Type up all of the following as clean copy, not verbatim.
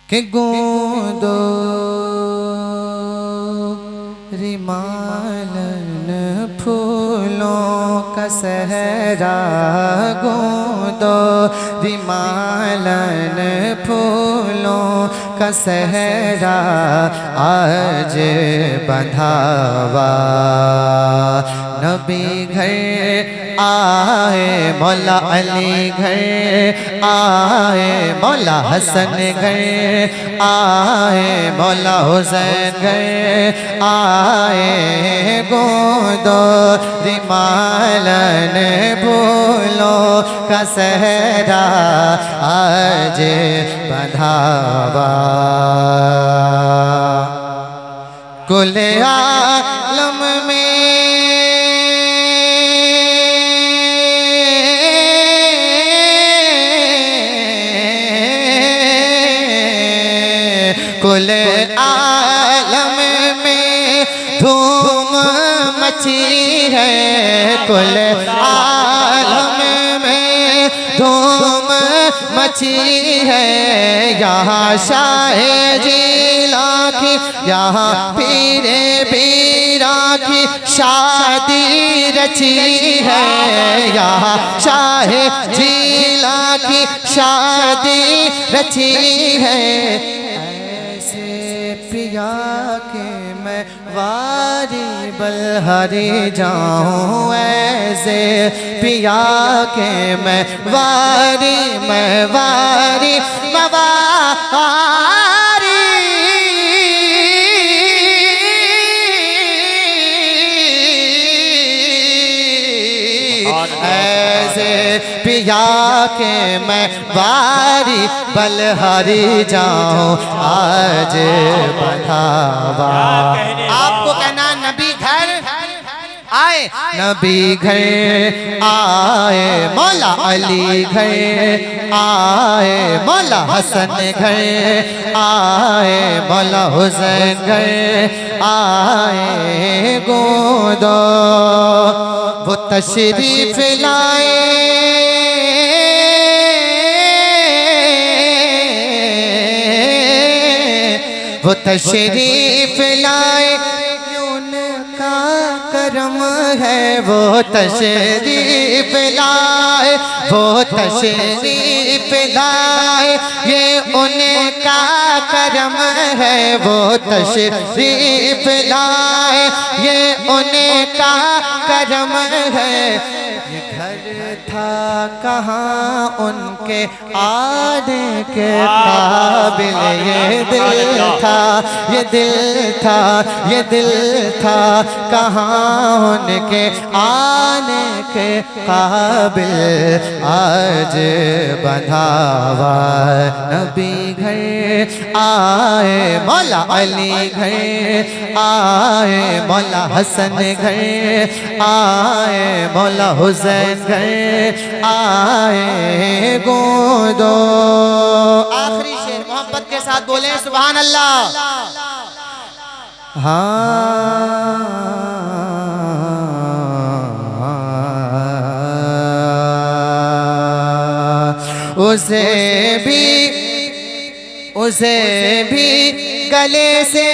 کہ گوندو ریمالن پھولوں کا صحرا، گوندو ریمالن پھولوں کا صحرا آج بندھا ہوا۔ نبی گھر آئے، مولا علی گھر آئے، مولا حسن گھر آئے، مولا حسین گھر آئے، گوندو ریمالن پھولوں کا صحرا آج بندھا ہوا۔ کل عالم میں کل عالم میں دھوم مچی ہے، کل عالم میں دھوم مچی ہے، یہاں شاہ جیلا کی، یہاں پیر بیرا کی شادی رچی ہے، یہاں شاہ جیلا کی شادی رچی ہے۔ پیا کہ میں واری بلہری جاؤں، ایسے پیا کہ میں واری مواری ایسے پیا کہ میں واری بلہری جاؤں آج بندھا ہوا۔ آپ کو کہنا نبی گھر آئے، نبی گھر آئے، مولا علی گھر آئے، مولا حسن گھر آئے، مولا حسین گھر آئے، گوندو وہ تشریف لائے، وہ تشریف لائے، ان کا کرم ہے، وہ تشریف لائے، وہ تشریف لائے، یہ ان کا کرم ہے، وہ تشریف لائے، یہ ان کا کرم ہے۔ یہ گھر تھا کہاں ان کے آنے کے قابل، یہ دل تھا، یہ دل تھا، یہ دل تھا کہاں ان کے آنے کے قابل، آج بندھا ہوا۔ نبی گھر آئے، مولا علی گھر آئے، مولا حسن گھر آئے، مولا حسین گھر آئے، گوندو۔ آخری شعر محبت کے ساتھ بولیں سبحان اللہ۔ اسے بھی گلے سے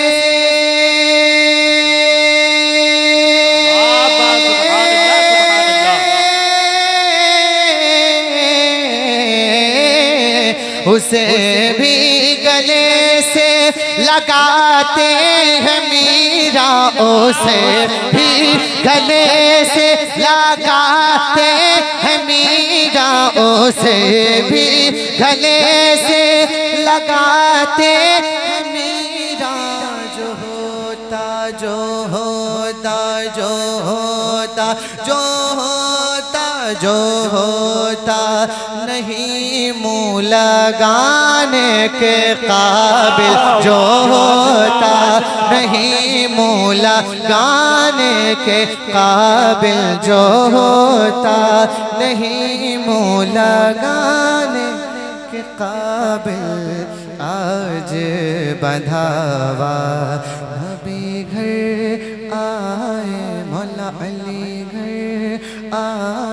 اسے بھی گلے سے لگاتے ہیں میرا، اسے بھی گلے سے لگاتے ہیں میرا، اسے بھی گلے سے لگاتے ہیں میرا، جو ہوتا جو ہوتا جو ہوتا جو ہوتا جو ہوتا نہیں منہ لگانے کے قابل، جو ہوتا نہیں منہ لگانے کے قابل، جو ہوتا نہیں منہ لگانے کے قابل، آج بندھا ہوا۔ نبی گھر آئے، مولا علی گھر آئے،